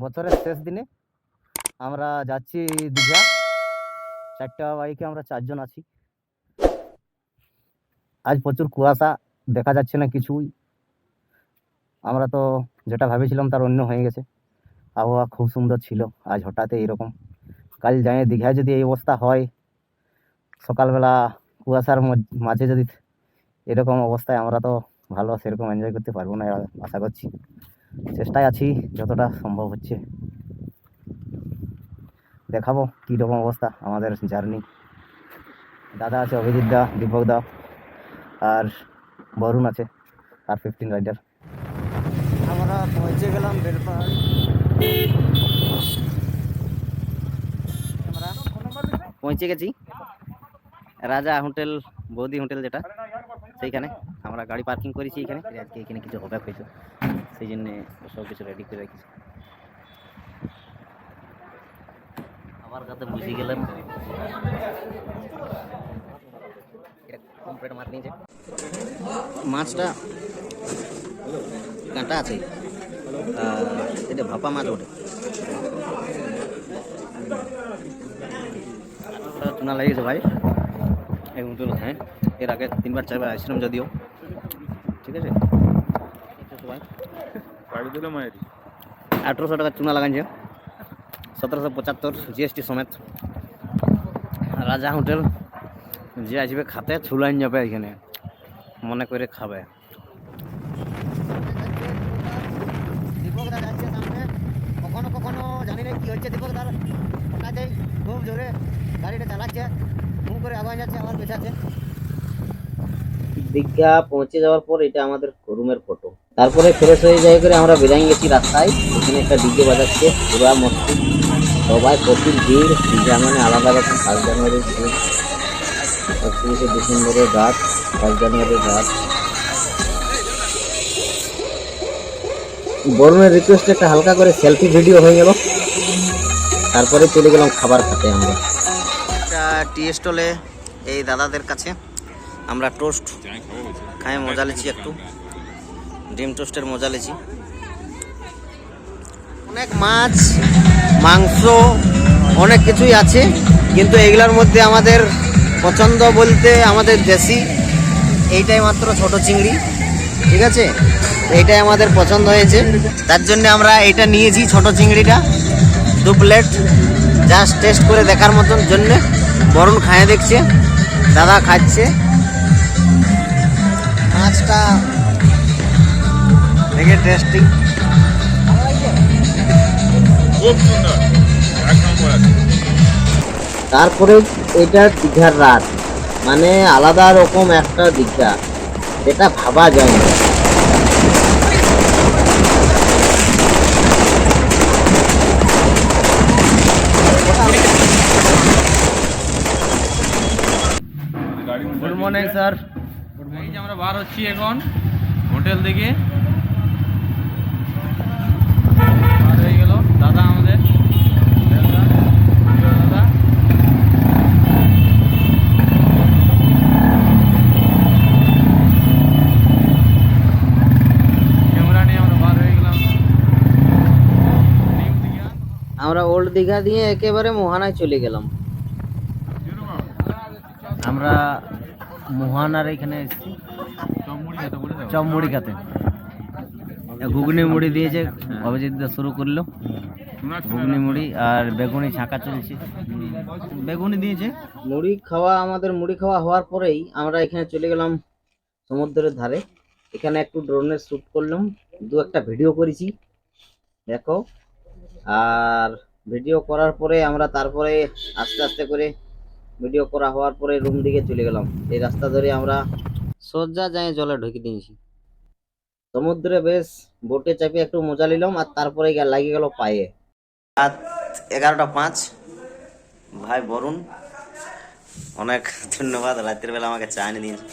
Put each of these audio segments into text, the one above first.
বছরের শেষ দিনে আমরা যাচ্ছি দীঘা। 4টা বাইকে আমরা 4 জন আছি। আজ প্রচুর কুয়াশা, দেখা যাচ্ছে না কিছুই। আমরা তো যেটা ভেবেছিলাম তার অন্য হয়ে গেছে। আবহাওয়া খুব সুন্দর ছিল, আজ হঠাৎ এইরকম। কাল যাই দীঘায় যদি এই অবস্থা হয়, সকালবেলা কুয়াশার মাঝে যদি এরকম অবস্থায়, আমরা তো ভালো সেরকম এনজয় করতে পারবো না আশা করছি। চেষ্টায় আছি যতটা সম্ভব হচ্ছে। দেখাবো কীরকম অবস্থা আমাদের জার্নি। দাদা আছে, অভিজিৎ দা, দীপক দা, আর বরুণ আছে, আর 15 রাইডার। আমরা পৌঁছে গেলাম বেলপাহাড়ি। আমরা পৌঁছে গেছি রাজা হোটেল, বৌদি হোটেল যেটা, সেইখানে আমরা গাড়ি পার্কিং করেছি এখানে। আজকে এখানে কিছু হবে হয়েছে, সেই জন্য সব কিছু রেডি করে রেখেছি। আমার কাছে বুঝে গেলেন কমপ্লিট মাছ নিয়েছে। মাছটা কাঁটা আছে, এটা ভাপা মাছ ওঠে। চুনা লেগেছে ভাই, এই হোটেল। হ্যাঁ, এর আগে 3বার 4বার আসছিলাম যদিও। ঠিক আছে, 1800 টাকা চুনা লাগাইছে, 1775 জিএসটি সমেত। রাজা হোটেল যে আসবে খাতে ছুলাইন যাবে, এখানে মনে করে খাবে। দীপকদা যাচ্ছে সামনে, কখনো কখনো জানি না কি হচ্ছে। দীপকদার কাজে খুব জোরে গাড়িটা চালাচ্ছে, মুখ করে আগুন যাচ্ছে, আমার পেছাচ্ছে। দীঘা পৌঁছে যাওয়ার পর এটা আমাদের রুমের ফটো। তারপরে ফ্রেশ হয়ে যাই করে আমরা বেরিয়ে গেছি রাস্তায়। এখানে একটা ডিজে বাজাচ্ছে, পুরা মস্তি, সবাই প্রচুর ভিড়। দীঘা মানে আলাদা রকম। 1 জানুয়ারির দিন, 31শে ডিসেম্বরের রাত, 1 জানুয়ারির রাত। বরুণের রিকোয়েস্টে একটা হালকা করে সেলফি ভিডিও হয়ে গেল। তারপরে চলে গেলাম খাবার খেতে। আমরা টি স্টলে এই দাদাদের কাছে আমরা টোস্ট খাই, মজা লেছি, একটু ডিম টোস্টের মজা লেছি। অনেক মাছ মাংস অনেক কিছুই আছে, কিন্তু এইগুলোর মধ্যে আমাদের পছন্দ বলতে আমাদের দেশি এইটাই মাত্র ছোট চিংড়ি। ঠিক আছে, এইটাই আমাদের পছন্দ হয়েছে, তার জন্য আমরা এইটা নিয়েছি, ছোট চিংড়িটা 2 প্লেট, জাস্ট টেস্ট করে দেখার মতন জন্য। বরুণ খায় দেখছে, দাদা খাচ্ছে। মাছটা দেখে টেস্টিং, তারপরে এটা দীঘার রাত, মানে আলাদা রকম একটা দীঘা, যেটা ভাবা যায় না। Good morning sir. এই যে আমরা বার হচ্ছি এখন হোটেল থেকে, বার হয়ে গেল দাদা আমাদের দাদা। ক্যামেরা নিয়ে আমরা বার হয়ে গেলাম নিউ দীঘা। আমরা ওল্ড দীঘা দিয়ে একেবারে মোহানায় চলে গেলাম। আমরা মোহানার এখানে এসেছি চপ মুড়ি খেতে। ঘুগনি মুড়ি দিয়েছে, অভিজিৎ দা শুরু করলো ঘুগনি মুড়ি, আর বেগুনি ছাঁকা চলছে। বেগুনি দিয়েছে। মুড়ি খাওয়া, আমাদের মুড়ি খাওয়া হওয়ার পরেই আমরা এখানে চলে গেলাম সমুদ্রের ধারে। এখানে একটু ড্রোনের শ্যুট করলাম, 2-1টা ভিডিও করেছি দেখো। আর ভিডিও করার পরে আমরা তারপরে আস্তে আস্তে করে ভিডিও করা হওয়ার পরে রুম দিকে চলে গেলাম। এই রাস্তা ধরে আমরা সোজা যাই জলে ঢুকে দিয়েছি সমুদ্রে। বেশ বোটে চাপে একটু মজা নিলাম, আর তারপরে লাগিয়ে গেল পায়ে। রাত 11টা 5। ভাই বরুণ অনেক ধন্যবাদ, রাতের বেলা আমাকে চা এনে দিয়েছে।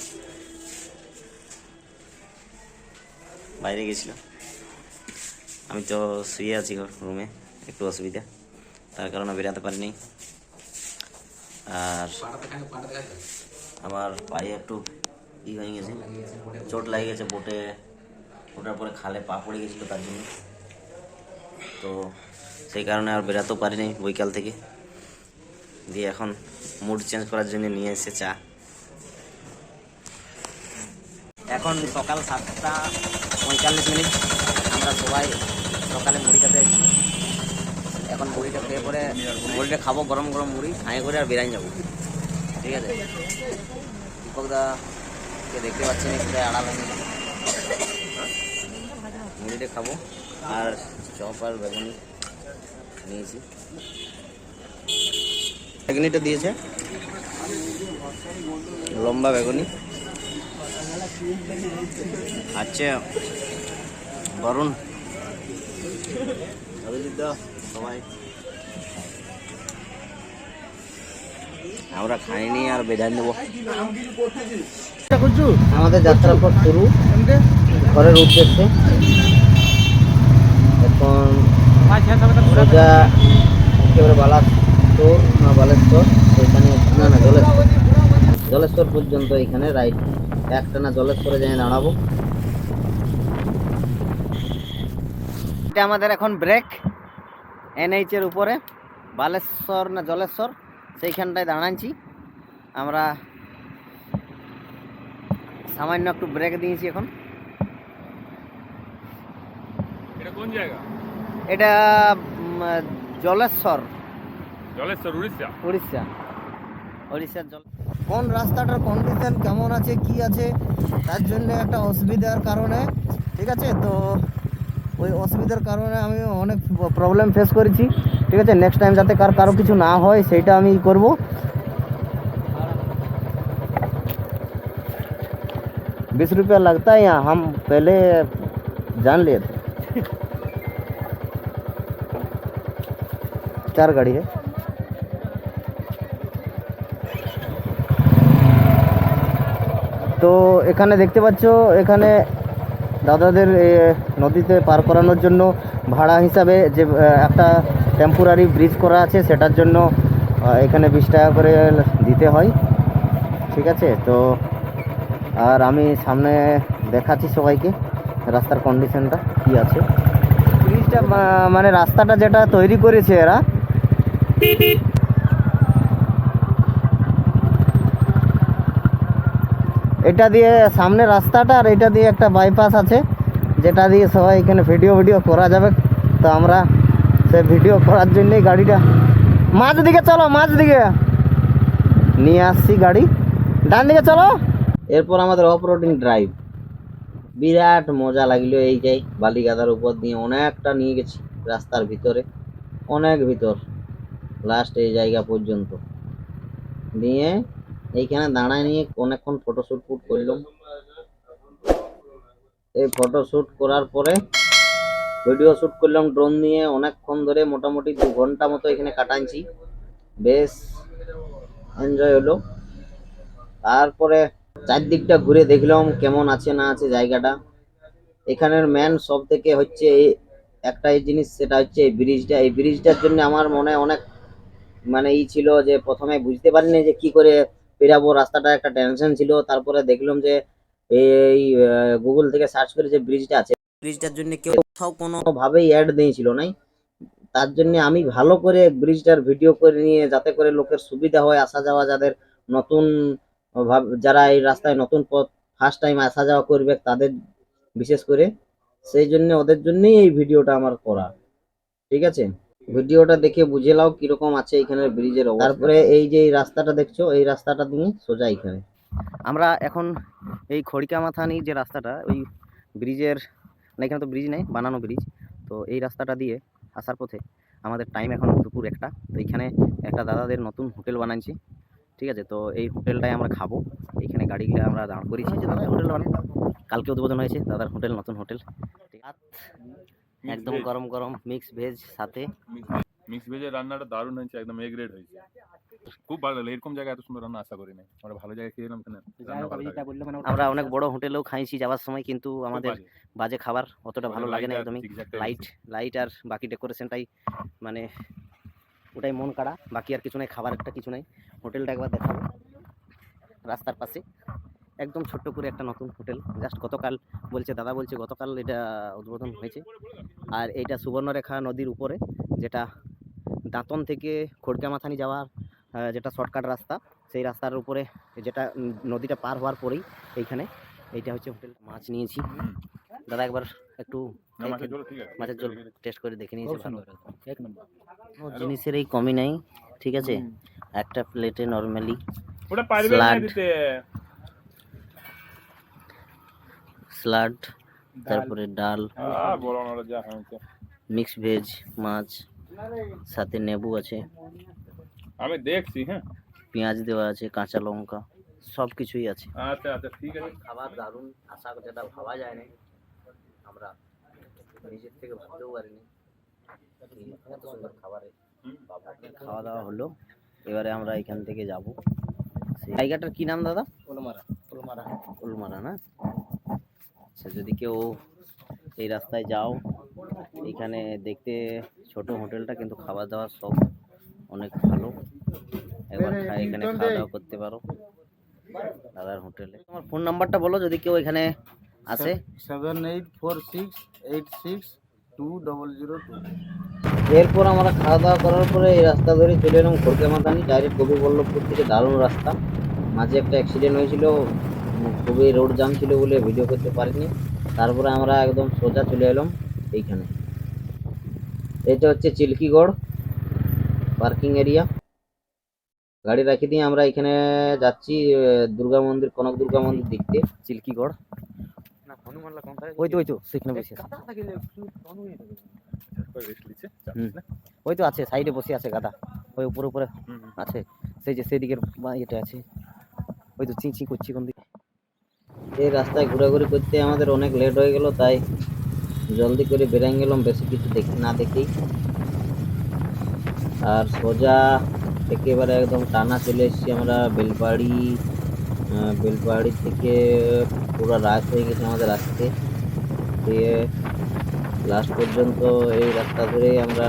বাইরে গেছিল, আমি তো শুয়ে আছি রুমে, একটু অসুবিধা, তার কারণে বেরাতে পারিনি। আর আমার পায়ে একটু ই হয়ে গেছে, চোট লাগে গেছে বোটে, ওটার পরে খালে পা পড়ে গেছিলো, তার জন্য। তো সেই কারণে আর বেরাতেও পারিনি বৈকাল থেকে। দিয়ে এখন মুড চেঞ্জ করার জন্য নিয়ে এসে চা। এখন সকাল 7:45। আমরা সবাই সকালে মুড়ি খেতে এসেছি। এখন মুড়িটা খেয়ে পরে মুড়িটা খাবো, গরম গরম মুড়ি খাঁয়ে করে আর বেরাই যাবো। ঠিক আছে, দীপকদাকে দেখতে পাচ্ছি না, কোথায় আড়াল হয়নি। মুড়িটা খাবো আর চপ আর বেগুনি নিয়েছি। বেগুনিটা দিয়েছে লম্বা বেগুনি। আচ্ছা বরুণ অভিজিৎ সবাই আমরা খাইনি আর বেঁধে নেবো। আমাদের যাত্রা পথ শুরু ঘরের উদ্দেশ্যে। এখন সোজা একেবারে বালাসোর না বালেশ্বর, সেখানে না জলেশ্বর পর্যন্ত এখানে রাইট একটানা জলেশ্বরে যাই দাঁড়াবো। এটা আমাদের এখন ব্রেক NH এর উপরে বালেশ্বর না জলেশ্বর, সেইখানটায় দাঁড়াচ্ছি আমরা। সামান্য একটু ব্রেক দিয়েছি এখন। এটা কোন জায়গা? এটা জলেশ্বর, উড়িষ্যা। উড়িষ্যার কোন রাস্তাটার কন্ডিশন কেমন আছে কি আছে তার জন্য একটা অসুবিধার কারণে, ঠিক আছে, তো ওই অসুবিধার কারণে আমি অনেক প্রবলেম ফেস করেছি। ঠিক আছে, নেক্সট টাইম যাতে কারো কিছু না হয় সেইটা আমি করব। 20 रुपया लगता है यहाँ, हम पहले जान लिए थे। 4 गाड़ी है। তো এখানে দেখতে পাচ্ছ, এখানে দাদাদের নদীতে পার করানোর জন্য ভাড়া হিসাবে যে একটা টেম্পোরারি ব্রিজ করা আছে, সেটার জন্য এখানে 20 টাকা করে দিতে হয়। ঠিক আছে, তো আর আমি সামনে দেখাচ্ছি সবাইকে রাস্তার কন্ডিশনটা কি আছে। ব্রিজটা মানে রাস্তাটা যেটা তৈরি করেছে এরা, এটা দিয়ে সামনে রাস্তাটা আর এটা দিয়ে একটা বাইপাস আছে, যেটা দিয়ে সবাই এখানে ভিডিও করা যাবে। তো আমরা সে ভিডিও করার জন্যই গাড়িটা মাঝ দিকে চলো, মাঝ দিকে নিয়ে আসছি গাড়ি, ডান দিকে চলো। এরপর আমাদের অফ রোডিং ড্রাইভ, বিরাট মজা লাগলো। এই যাই বালিগাদার উপর দিয়ে অনেকটা নিয়ে গেছি রাস্তার ভিতরে, অনেক ভিতর, লাস্ট এই জায়গা পর্যন্ত নিয়ে এইখানে দাঁড়ায় নিয়ে অনেকক্ষণ ফটোশ্যুট করলাম। এই ফটোশ্যুট করার পরে ভিডিও শ্যুট করলাম ড্রোন নিয়ে অনেকক্ষণ ধরে, মোটামুটি 2 ঘন্টা মতো এখানে কাটাচ্ছি। বেশ এনজয় হলো। তারপরে চারদিকটা ঘুরে দেখলাম কেমন আছে না আছে জায়গাটা। এখানের মেন সব থেকে হচ্ছে একটাই জিনিস, সেটা হচ্ছে এই ব্রিজটা। এই ব্রিজটার জন্য আমার মনে অনেক মানে ছিল যে প্রথমে বুঝতে পারিনি যে কি করে পেরাবো, রাস্তাটা একটা টেনশন ছিল। তারপরে দেখলাম যে এই গুগল থেকে সার্চ করে যে ব্রিজটা আছে, ব্রিজটার জন্য কেউ কোথাও কোনোভাবেই অ্যাড দিয়েছিল নাই। তার জন্য আমি ভালো করে ব্রিজটার ভিডিও করে নিয়ে, যাতে করে লোকের সুবিধা হয় আসা যাওয়া, যাদের নতুন যারা এই রাস্তায় নতুন পথ ফার্স্ট টাইম আসা যাওয়া করবে তাদের বিশেষ করে, সেই জন্য ওদের জন্যই এই ভিডিওটা আমার করা। ঠিক আছে, ভিডিওটা দেখে বুঝে নাও কিরকম আছে এখানের ব্রিজের অবস্থা। তারপরে এই যে এই রাস্তাটা দেখছো, এই রাস্তাটা দিয়ে সোজা এখানে আমরা এখন এই খড়িকা মাথানি যে রাস্তাটা, ওই ব্রিজের না, এখানে তো ব্রিজ নেই, বানানো ব্রিজ। তো এই রাস্তাটা দিয়ে আসার পথে আমাদের টাইম এখন দুপুর 1টা। তো এইখানে একটা দাদাদের নতুন হোটেল বানাচ্ছি। ঠিক আছে, তো এই হোটেলটায় আমরা খাবো। এইখানে গাড়িগুলো আমরা দাঁড় করেছি, দাদা হোটেল বানাবো, কালকে উদ্বোধন হয়েছে দাদার হোটেল, নতুন হোটেল। একদম গরম গরম মিক্স ভেজ, সাথে মিক্স ভেজের রান্নাটা দারুণ হয়েছে, একদম এ গ্রেড হয়েছে, খুব ভালো লাগলো। এরকম জায়গায় এত সুন্দর রান্না আশা করি নাই। আমরা ভালো জায়গায় খেয়ে এলাম, আমরা অনেক বড় হোটেলেও খাইছি যাওয়ার সময়, কিন্তু আমাদের বাজে খাবার অতটা ভালো লাগে না একদমই। লাইট আর বাকি ডেকোরেশনটাই মানে ওটাই মন কাড়া, বাকি আর কিছু নাই, খাবার একটা কিছু নাই। হোটেলটা একবার দেখাবো রাস্তার পাশে, একদম ছোট্ট করে একটা নতুন হোটেল, জাস্ট গতকাল দাদা বলছে গতকাল এটা উদ্বোধন হয়েছে। আর এইটা সুবর্ণরেখা নদীর উপরে, যেটা দাঁতন থেকে খড়কামাথানি যাওয়ার যেটা শর্টকাট রাস্তা, সেই রাস্তার উপরে, যেটা নদীটা পার হওয়ার পরেই এইখানে এইটা হচ্ছে হোটেল। মাছ নিয়েছি দাদা, একবার একটু না, মাছের ঝোল ঠিক আছে, মাছের ঝোল টেস্ট করে দেখে নিয়েছি, ভালো এক নম্বর। কোনো জিনিসের এই কমি নাই, ঠিক আছে। একটা প্লেটে নর্মালি ওটা পারবে না স্যালাড, দিতে। স্যালাড, তারপরে ডাল, বলো না ওটা যা হয়েছে। মিক্স ভেজ মাছ, সাথে লেবু আছে, আমি দেখছি, হ্যাঁ। পেঁয়াজ দেওয়া আছে, কাঁচা লঙ্কা, সব কিছুই আছে। আচ্ছা আচ্ছা, ঠিক আছে। খাবার দারুণ, আশা যেটা ভাবা যায় না, আমরা নিজের থেকে ভাবতেও পারিনি কি এত সুন্দর খাবারে খাওয়া দাওয়া হলো। এবারে আমরা এখান থেকে যাব। জায়গাটার কি নাম দাদা? উলমারা। উলমারা, উলমারা না? আচ্ছা, যদি কেউ এই রাস্তায় যাও, এখানে দেখতে ছোট হোটেলটা, কিন্তু খাওয়া দাওয়া সব অনেক ভালো। একবার এখানে খাওয়া দাওয়া করতে পারো দাদার হোটেলে। তোমার ফোন নাম্বারটা বলো যদি কেউ এখানে আসে। 7846862002। এরপর আমরা খাওয়া দাওয়া করার পরে এই রাস্তা ধরে চলে এলাম খড়কামাথানি, ডাইরেক্ট গোপীবল্লভপুর থেকে। দারুণ রাস্তা, মাঝে একটা অ্যাক্সিডেন্ট হয়েছিল, খুবই রোড জাম ছিল বলে ভিডিও করতে পারিনি। তারপরে আমরা একদম সোজা চলে এলাম এইখানে। এটা হচ্ছে চিল্কিগড় পার্কিং এরিয়া। গাড়ি রাখি দিয়ে আমরা এখানে যাচ্ছি দুর্গা মন্দির, কনক দুর্গা মন্দির দেখতে। চিল্কিগড়, ওই তো সেখানে বসে আছে। রেস্ট নিচ্ছে। ওই তো আছে, সাইডে বসে আছে গাদা, ওই উপরে উপরে আছে, সেই যে সেদিকের ইয়েটা আছে, ওই তো চিঁ করছি কোন দিকে। এই রাস্তায় ঘোরাঘুরি করতে আমাদের অনেক লেট হয়ে গেল, তাই জলদি করে বেরিয়ে গেলাম, বেশি কিছু না দেখেই। আর সোজা একেবারে একদম টানা চলে এসেছি আমরা বেলপাহাড়ি। বেলপাহাড়ি থেকে পুরো রাত হয়ে গেছে আমাদের আসতে, দিয়ে লাস্ট পর্যন্ত এই রাস্তা ধরেই আমরা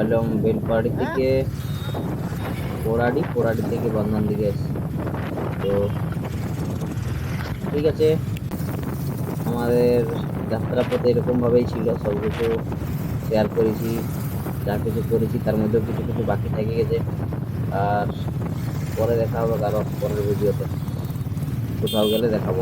এলাম বেলপাহাড়ি থেকে পোড়াডি থেকে বন্ধন দিকে এসেছি। তো ঠিক আছে, আমাদের যাত্রাপথে এরকমভাবেই ছিল, সব কিছু শেয়ার করেছি, যা কিছু করেছি তার মধ্যেও কিছু কিছু বাকি থেকে গেছে। আর পরে দেখা হবে কারো পরের ভিডিওতে, কোথাও গেলে দেখাবো।